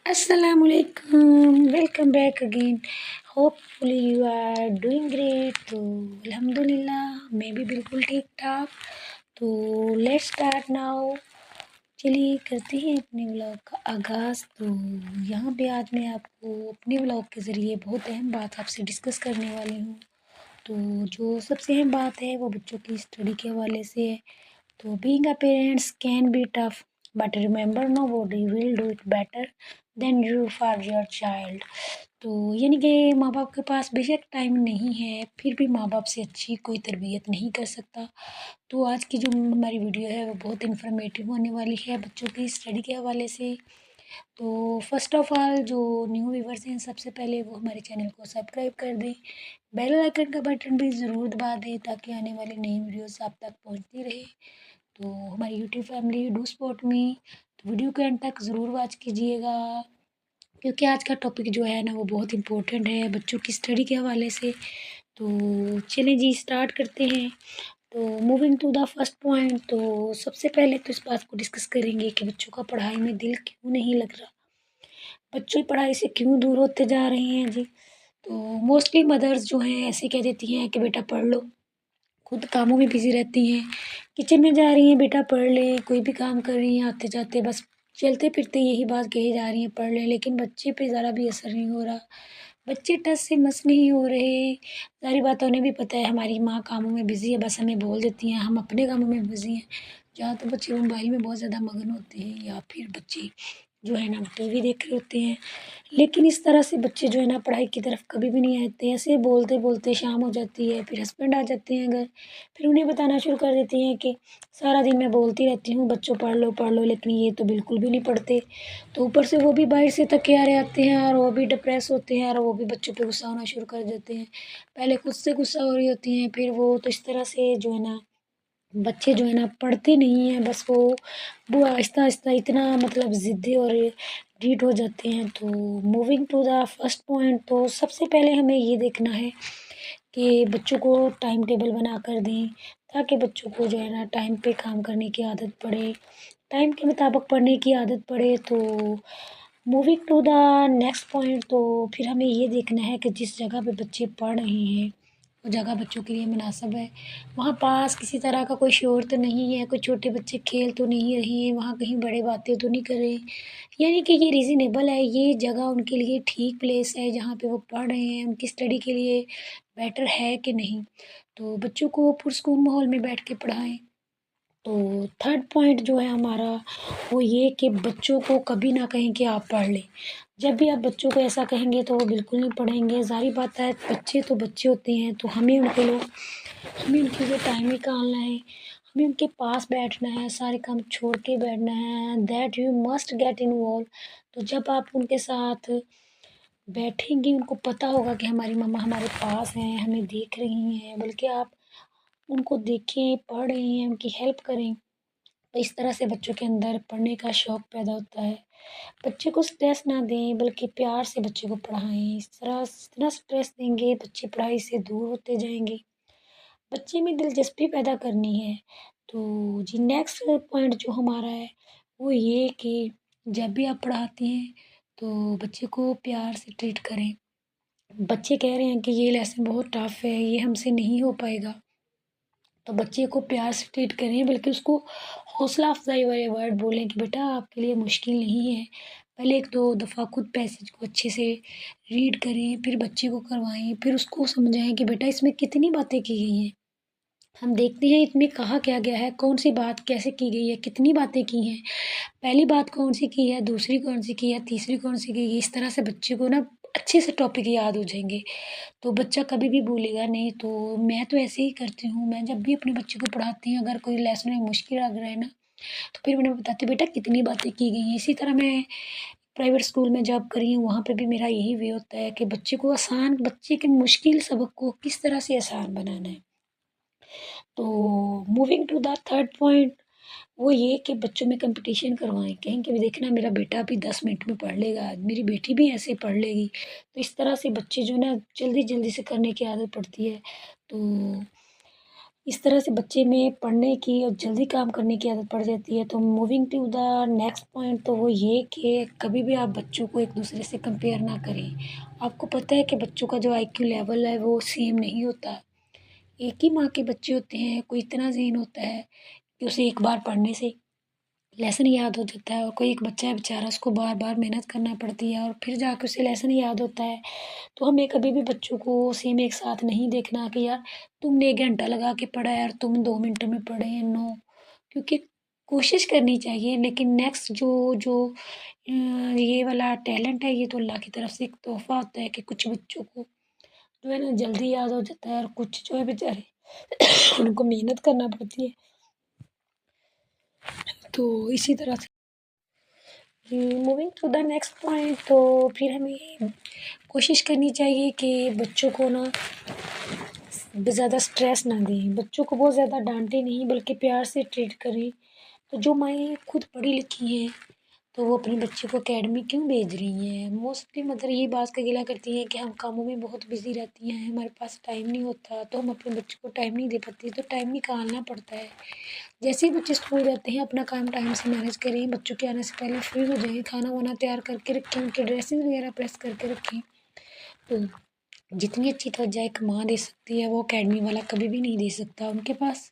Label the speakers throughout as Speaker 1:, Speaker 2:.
Speaker 1: Assalamualaikum, welcome back again. Hopefully you are doing great. तो अल्हम्दुलिल्लाह मैं भी बिल्कुल ठीक ठाक। तो लेट्स स्टार्ट नाउ। चलिए करते हैं अपने व्लॉग का आगाज़। तो यहाँ पे आज मैं आपको अपने व्लॉग के ज़रिए बहुत अहम बात आपसे डिस्कस करने वाली हूँ। तो जो सबसे अहम बात है वो बच्चों की स्टडी के हवाले से है। तो being a parents can be tough but remember nobody will do it better than you for your child. तो यानी कि माँ बाप के पास बेशक टाइम नहीं है, फिर भी माँ बाप से अच्छी कोई तरबियत नहीं कर सकता। तो आज की जो हमारी वीडियो है वो बहुत इन्फॉर्मेटिव होने वाली है बच्चों की स्टडी के हवाले से। तो फर्स्ट ऑफ ऑल जो न्यू व्यूवर्स हैं सबसे पहले वो हमारे चैनल को सब्सक्राइब कर दें, बेल आइकन का बटन भी ज़रूर दबा दें ताकि आने वाली नई वीडियोस आप तक पहुंचती रहे। तो हमारी YouTube family do support me. तो वीडियो के एंड तक ज़रूर वॉच कीजिएगा क्योंकि आज का टॉपिक जो है ना वो बहुत इम्पोर्टेंट है बच्चों की स्टडी के हवाले से। तो चलें जी स्टार्ट करते हैं। तो moving to the first point, तो सबसे पहले तो इस बात को डिस्कस करेंगे कि बच्चों का पढ़ाई में दिल क्यों नहीं लग रहा, बच्चे पढ़ाई से क्यों दूर होते जा रहे हैं जी। तो मोस्टली मदर्स जो हैं ऐसे कह देती हैं कि बेटा पढ़ लो, खुद कामों में बिज़ी रहती हैं, किचन में जा रही हैं बेटा पढ़ ले, कोई भी काम कर रही हैं आते जाते बस चलते फिरते यही बात कही जा रही हैं पढ़ ले, लेकिन बच्चे पे ज़रा भी असर नहीं हो रहा। बच्चे टस से मस नहीं हो रहे। सारी बात उन्हें भी पता है हमारी माँ कामों में बिज़ी है, बस हमें बोल देती हैं, हम अपने कामों में बिज़ी हैं। जहाँ तो बच्चे मोबाइल में बहुत ज़्यादा मगन होते हैं या फिर बच्चे जो है ना टीवी देख रहे होते हैं। लेकिन इस तरह से बच्चे जो है ना पढ़ाई की तरफ कभी भी नहीं आते। ऐसे बोलते बोलते शाम हो जाती है, फिर हस्बैंड आ जाते हैं घर, फिर उन्हें बताना शुरू कर देती हैं कि सारा दिन मैं बोलती रहती हूँ बच्चों पढ़ लो, लेकिन ये तो बिल्कुल भी नहीं पढ़ते। तो ऊपर से वो भी बाहर से थके हारे आते हैं और वो भी डिप्रेस होते हैं और वो भी बच्चों पे गुस्सा होना शुरू कर देते हैं। पहले खुद से गुस्सा हो रही होती हैं, फिर वो तो इस तरह से जो है ना बच्चे जो है ना पढ़ते नहीं हैं, बस वो आहिस्ता-आहिस्ता इतना मतलब ज़िद्दी और ढीठ हो जाते हैं। तो moving to the first point, तो सबसे पहले हमें ये देखना है कि बच्चों को टाइम टेबल बना कर दें ताकि बच्चों को जो है ना टाइम पे काम करने की आदत पड़े, टाइम के मुताबिक पढ़ने की आदत पड़े। तो moving to the next point, तो फिर हमें ये देखना है कि जिस जगह पे बच्चे पढ़ रहे हैं वो जगह बच्चों के लिए मुनासिब है। वहाँ पास किसी तरह का कोई शोर तो नहीं है, कोई छोटे बच्चे खेल तो नहीं रहे हैं, वहाँ कहीं बड़े बातें तो नहीं कर रहे। यानी कि ये रीज़नेबल है, ये जगह उनके लिए ठीक प्लेस है जहाँ पे वो पढ़ रहे हैं, उनकी स्टडी के लिए बेटर है कि नहीं। तो बच्चों को पुरसकून माहौल में बैठ के पढ़ाएँ। तो थर्ड पॉइंट जो है हमारा वो ये कि बच्चों को कभी ना कहें कि आप पढ़ लें। जब भी आप बच्चों को ऐसा कहेंगे तो वो बिल्कुल नहीं पढ़ेंगे। ज़ाहिर बात है बच्चे तो बच्चे होते हैं, तो हमें उनके लिए टाइम निकालना है, हमें उनके पास बैठना है, सारे काम छोड़ के बैठना है। That you must get involve. तो जब आप उनके साथ बैठेंगी उनको पता होगा कि हमारी मम्मा हमारे पास हैं, हमें देख रही हैं, बल्कि आप उनको देखें, पढ़ रही हैं, उनकी हेल्प करें। तो इस तरह से बच्चों के अंदर पढ़ने का शौक़ पैदा होता है। बच्चे को स्ट्रेस ना दें बल्कि प्यार से बच्चे को पढ़ाएँ। इस तरह जितना स्ट्रेस देंगे बच्चे पढ़ाई से दूर होते जाएँगे। बच्चे में दिलचस्पी पैदा करनी है। तो जी नेक्स्ट पॉइंट जो हमारा है वो ये कि जब भी आप पढ़ाती हैं तो बच्चे को प्यार से ट्रीट करें। बच्चे कह रहे हैं कि ये लेसन बहुत टफ़ है, ये हमसे नहीं हो पाएगा, तो बच्चे को प्यार से ट्रीट करें, बल्कि उसको हौसला अफ़ज़ाई वाले वर्ड बोलें कि बेटा आपके लिए मुश्किल नहीं है। पहले 1-2 दफ़ा खुद पैसेज को अच्छे से रीड करें, फिर बच्चे को करवाएँ, फिर उसको समझाएँ कि बेटा इसमें कितनी बातें की गई हैं। हम देखते हैं इसमें कहा क्या गया है, कौन-सी बात कैसे की गई है, कितनी बातें की हैं। पहली बात कौन-सी की है, दूसरी कौन-सी की है, तीसरी कौन-सी की है। इस तरह से बच्चे को ना अच्छे से टॉपिक याद हो जाएँगे। तो बच्चा कभी भी भूलेगा नहीं। तो मैं तो ऐसे ही करती हूँ, मैं जब भी अपने बच्चे को पढ़ाती हूँ अगर कोई लेसन में मुश्किल लग रहा है ना, तो फिर मैं उन्हें बताती हूँ बेटा कितनी बातें की गई हैं। इसी तरह मैं प्राइवेट स्कूल में जॉब कर रही हूँ, वहाँ पे भी मेरा यही वे होता है कि बच्चे के मुश्किल सबक को किस तरह से आसान बनाना है। तो moving to the third point, वो ये कि बच्चों में कंपटीशन करवाएँ, कहें कि देखना मेरा बेटा अभी 10 मिनट में पढ़ लेगा, आज मेरी बेटी भी ऐसे पढ़ लेगी। तो इस तरह से बच्चे जो है ना जल्दी-जल्दी से करने की आदत पड़ती है। तो इस तरह से बच्चे में पढ़ने की और जल्दी काम करने की आदत पड़ जाती है। तो moving to the next point तो वो ये कि कभी भी आप बच्चों को एक दूसरे से कंपेयर ना करें। आपको पता है कि बच्चों का जो आईक्यू लेवल है वो सेम नहीं होता। एक ही माँ के बच्चे होते हैं, कोई इतना ज़हन होता है कि उसे एक बार पढ़ने से लेसन याद हो जाता है, और कोई एक बच्चा है बेचारा, उसको बार बार मेहनत करना पड़ती है और फिर जाके उसे लेसन याद होता है। तो हमें कभी भी बच्चों को सेम एक साथ नहीं देखना कि यार तुमने 1 घंटा लगा के पढ़ा है और तुम 2 मिनट में पढ़े हैं, नो। क्योंकि कोशिश करनी चाहिए, लेकिन नेक्स्ट जो जो ये वाला टैलेंट है, ये तो अल्लाह की तरफ से एक तोहफ़ा होता है कि कुछ बच्चों को जो है ना जल्दी याद हो जाता है, और कुछ जो है बेचारे उनको मेहनत करना पड़ती है। तो इसी तरह से moving to the next point, तो फिर हमें कोशिश करनी चाहिए कि बच्चों को ना ज़्यादा स्ट्रेस ना दें, बच्चों को बहुत ज़्यादा डांटें नहीं, बल्कि प्यार से ट्रीट करें। तो जो माएँ खुद पढ़ी लिखी हैं, तो वो अपने बच्चे को अकेडमी क्यों भेज रही हैं? मोस्टली मदर ये बात का गिला करती हैं कि हम कामों में बहुत बिज़ी रहती हैं, हमारे पास टाइम नहीं होता, तो हम अपने बच्चों को टाइम नहीं दे पाती, तो टाइम निकालना पड़ता है। जैसे ही बच्चे स्कूल जाते हैं, अपना काम टाइम से मैनेज करें, बच्चों के आने से पहले फ्री हो जाएँ, खाना वाना तैयार करके रखें, उनके ड्रेसेस वगैरह प्रेस करके रखें। तो जितनी अच्छी तवज्जो एक माँ दे सकती है, वो अकेडमी वाला कभी भी नहीं दे सकता। उनके पास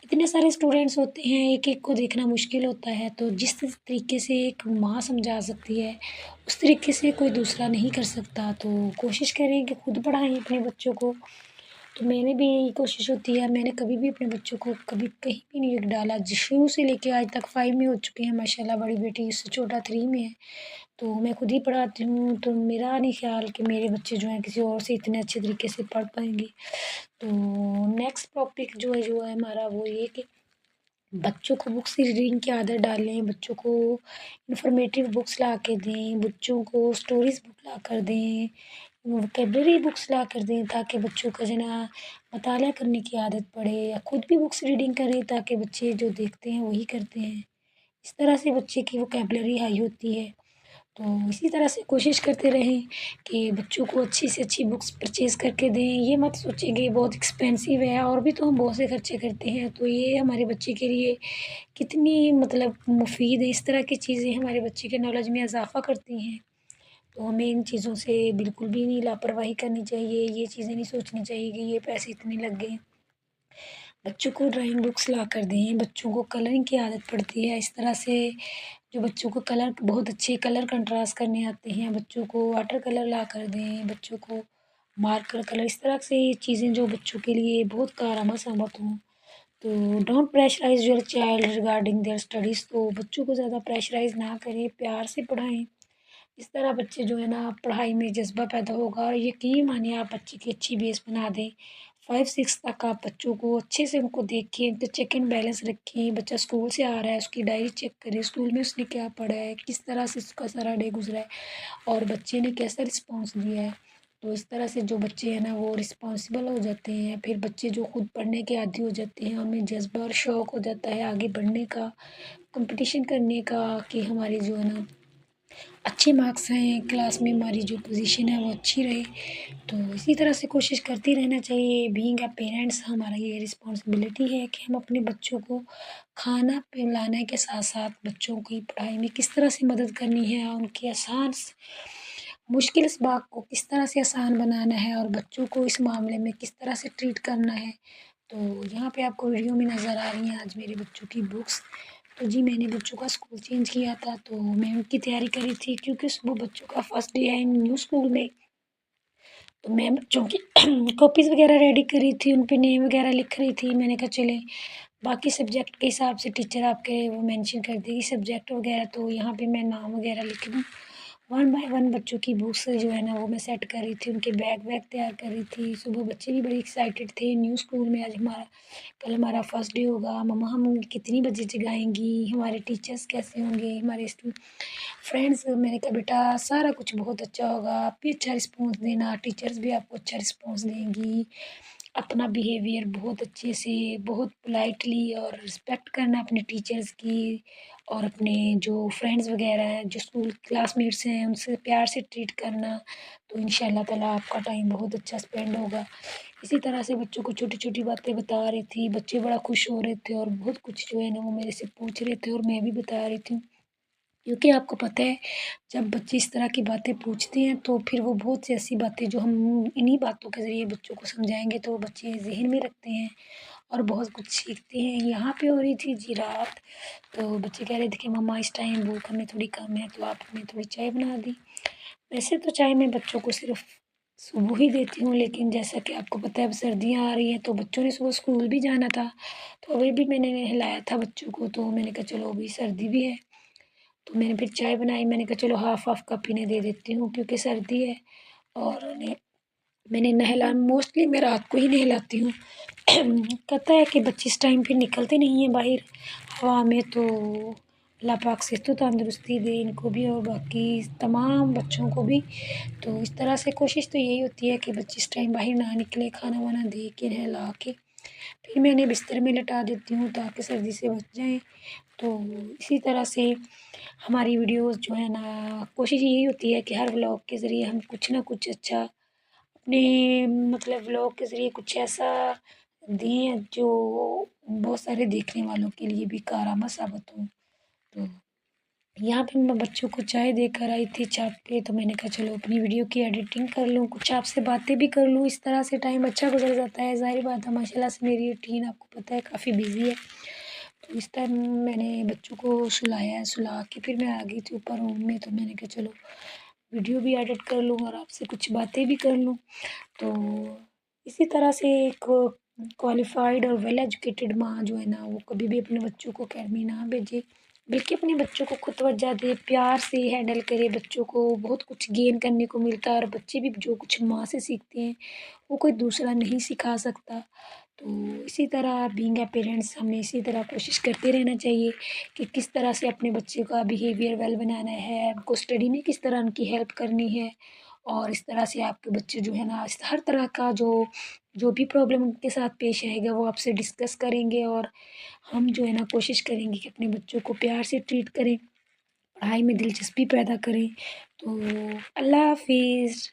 Speaker 1: इतने सारे स्टूडेंट्स होते हैं, एक-एक को देखना मुश्किल होता है, तो जिस तरीके से एक माँ समझा सकती है, उस तरीके से कोई दूसरा नहीं कर सकता। तो कोशिश करें कि खुद पढ़ाएँ अपने बच्चों को। तो मैंने भी यही कोशिश होती है, मैंने कभी भी अपने बच्चों को कभी कहीं भी नहीं डाला, शुरू से लेके आज तक 5 में हो चुके हैं माशाल्लाह, बड़ी बेटी उससे छोटा 3 में है। तो मैं खुद ही पढ़ाती हूँ, तो मेरा नहीं ख्याल कि मेरे बच्चे जो हैं किसी और से इतने अच्छे तरीके से पढ़ पाएँगे। तो नेक्स्ट टॉपिक जो है हमारा वो ये कि बच्चों को बुक्स रीडिंग की आदत डालें, बच्चों को इन्फॉर्मेटिव बुक्स ला के दें, बच्चों को स्टोरीज़ बुक ला कर दें, वोकेबलरी बुक्स ला कर दें, ताकि बच्चों को जो है ना मताला करने की आदत पड़े, या खुद भी बुक्स रीडिंग करें, ताकि बच्चे जो देखते हैं वही करते हैं। इस तरह से बच्चे की वोकेबलरी हाई होती है। तो इसी तरह से कोशिश करते रहें कि बच्चों को अच्छी से अच्छी बुक्स परचेज़ करके दें। ये मत सोचें कि ये बहुत एक्सपेंसिव है, और भी तो हम बहुत से खर्चे करते हैं, तो ये हमारे बच्चे के लिए कितनी मतलब मुफ़ीद है। इस तरह की चीज़ें हमारे बच्चे के नॉलेज में इज़ाफ़ा करती हैं। तो हमें इन चीज़ों से बिल्कुल भी नहीं लापरवाही करनी चाहिए, ये चीज़ें नहीं सोचनी चाहिए कि ये पैसे इतने लग गए। बच्चों को ड्राइंग बुक्स ला कर दें, बच्चों को कलरिंग की आदत पड़ती है, इस तरह से जो बच्चों को कलर बहुत अच्छे कलर कंट्रास्ट करने आते हैं, बच्चों को वाटर कलर ला कर दें, बच्चों को मार्कर कलर, इस तरह से चीज़ें जो बच्चों के लिए बहुत कारआमद साबित हों। तो don't pressurise your child regarding their studies, तो बच्चों को ज़्यादा प्रेशराइज़ ना करें, प्यार से पढ़ाएँ। इस तरह बच्चे जो है ना पढ़ाई में जज़्बा पैदा होगा, और यकीन मानिए आप बच्चे की अच्छी बेस बना दें। 5-6 तक आप बच्चों को अच्छे से उनको देखें, तो चेक एंड बैलेंस रखें। बच्चा स्कूल से आ रहा है, उसकी डायरी चेक करें, स्कूल में उसने क्या पढ़ा है, किस तरह से उसका सारा डे गुज़रा है, और बच्चे ने कैसा रिस्पॉन्स दिया है। तो इस तरह से जो बच्चे हैं ना वो रिस्पॉन्सिबल हो जाते हैं। फिर बच्चे जो खुद पढ़ने के आदी हो जाते हैं, उनमें जज़्बा और शौक़ हो जाता है आगे बढ़ने का, कॉम्पिटिशन करने का, कि हमारी जो है ना अच्छे मार्क्स हैं, क्लास में हमारी जो पोजीशन है वो अच्छी रहे। तो इसी तरह से कोशिश करते रहना चाहिए। बीइंग अ पेरेंट्स हमारा ये रिस्पॉन्सिबिलिटी है कि हम अपने बच्चों को खाना पिलाने के साथ-साथ बच्चों की पढ़ाई में किस तरह से मदद करनी है, उनकी मुश्किल इसबाक को किस तरह से आसान बनाना है, और बच्चों को इस मामले में किस तरह से ट्रीट करना है। तो यहाँ पे आपको वीडियो में नज़र आ रही हैं आज मेरे बच्चों की बुक्स। तो जी मैंने बच्चों का स्कूल चेंज किया था, तो मैं उनकी तैयारी कर रही थी, क्योंकि वो बच्चों का फर्स्ट डे है न्यू स्कूल में। तो मैं बच्चों की कॉपीज़ वगैरह रेडी कर रही थी, उन पे नेम वगैरह लिख रही थी। मैंने कहा चलें बाकी सब्जेक्ट के हिसाब से टीचर आपके वो मेंशन कर देगी सब्जेक्ट वगैरह, तो यहाँ पे मैं नाम वगैरह लिख दूँ। वन बाय वन बच्चों की बुक्स जो है ना वो मैं सेट कर रही थी, उनके बैग वैग तैयार कर रही थी। सुबह बच्चे भी बड़े एक्साइटेड थे, न्यू स्कूल में आज हमारा कल हमारा फर्स्ट डे होगा, मम्मा हम कितनी बजे जगाएँगी, हमारे टीचर्स कैसे होंगे, हमारे फ्रेंड्स। मैंने कहा बेटा सारा कुछ बहुत अच्छा होगा, आप भी अच्छा रिस्पॉन्स देना, टीचर्स भी आपको अच्छा रिस्पॉन्स देंगी। अपना बिहेवियर बहुत अच्छे से, बहुत पोलाइटली और रिस्पेक्ट करना अपने टीचर्स की, और अपने जो फ्रेंड्स वगैरह हैं, जो स्कूल क्लासमेट्स हैं, उनसे प्यार से ट्रीट करना। तो इंशाल्लाह ताला आपका टाइम बहुत अच्छा स्पेंड होगा। इसी तरह से बच्चों को छोटी-छोटी बातें बता रही थी, बच्चे बड़ा खुश हो रहे थे और बहुत कुछ जो है ना वो मेरे से पूछ रहे थे और मैं भी बता रही थी। क्योंकि आपको पता है, जब बच्चे इस तरह की बातें पूछते हैं तो फिर वो बहुत सी ऐसी बातें जो हम इन्हीं बातों के ज़रिए बच्चों को समझाएँगे तो वो बच्चे ज़हन में रखते हैं और बहुत कुछ सीखते हैं। यहाँ पे हो रही थी जी रात, तो बच्चे कह रहे थे कि मम्मा इस टाइम भूख हमें थोड़ी कम है, तो आप हमें थोड़ी चाय बना दी। वैसे तो चाय मैं बच्चों को सिर्फ़ सुबह ही देती हूँ, लेकिन जैसा कि आपको पता है अब सर्दियाँ आ रही हैं तो बच्चों ने सुबह स्कूल भी जाना था, तो अभी भी मैंने नहलाया था बच्चों को, तो मैंने कहा चलो अभी सर्दी भी है, तो मैंने फिर चाय बनाई। मैंने कहा चलो हाफ़-हाफ़ कप इन्हें दे देती हूँ क्योंकि सर्दी है, और उन्हें मैंने मोस्टली मैं रात को ही नहलाती हूँ। कहता है कि बच्चे इस टाइम पे निकलते नहीं हैं बाहर हवा में, तो अल्लाह पाक सेहत व तंदुरुस्ती दे इनको भी और बाकी तमाम बच्चों को भी। तो इस तरह से कोशिश तो यही होती है कि बच्चे इस टाइम बाहर ना निकले, खाना-वाना दे के नहला के फिर मैं इन्हें बिस्तर में लिटा देती हूँ ताकि सर्दी से बच जाएँ। तो इसी तरह से हमारी वीडियोज़ जो है ना, कोशिश यही होती है कि हर व्लॉग के ज़रिए हम कुछ ना कुछ अच्छा अपने मतलब व्लॉग के ज़रिए कुछ ऐसा दें जो बहुत सारे देखने वालों के लिए भी कारआमद साबित हो। तो यहाँ पे मैं बच्चों को चाय देकर आई थी छत पे, तो मैंने कहा चलो अपनी वीडियो की एडिटिंग कर लूँ, कुछ आपसे बातें भी कर लूँ। इस तरह से टाइम अच्छा गुज़र जाता है। ज़ाहिर बात है माशाल्लाह से मेरी रूटीन आपको पता है काफ़ी बिज़ी है। तो इस टाइम मैंने बच्चों को सुलाया है, सुला के फिर मैं आ गई थी ऊपर रूम में, तो मैंने कहा चलो वीडियो भी एडिट कर लूँ और आपसे कुछ बातें भी कर लूँ। तो इसी तरह से एक क्वालिफ़ाइड और वेल एजुकेटेड माँ जो है ना, वो कभी भी अपने बच्चों को अकेडमी ना भेजे, बल्कि अपने बच्चों को खुद तवज्जो दे, प्यार से हैंडल करे। बच्चों को बहुत कुछ गेन करने को मिलता है और बच्चे भी जो कुछ माँ से सीखते हैं, वो कोई दूसरा नहीं सिखा सकता। तो इसी तरह बीइंग अ पेरेंट्स हमें इसी तरह कोशिश करते रहना चाहिए कि किस तरह से अपने बच्चे का बिहेवियर वेल बनाना है, उनको स्टडी में किस तरह उनकी हेल्प करनी है, और इस तरह से आपके बच्चे जो है ना हर तरह का जो जो भी प्रॉब्लम उनके साथ पेश आएगा वो आपसे डिस्कस करेंगे, और हम जो है ना कोशिश करेंगे कि अपने बच्चों को प्यार से ट्रीट करें, पढ़ाई में दिलचस्पी पैदा करें। तो अल्लाह हाफ़िज़।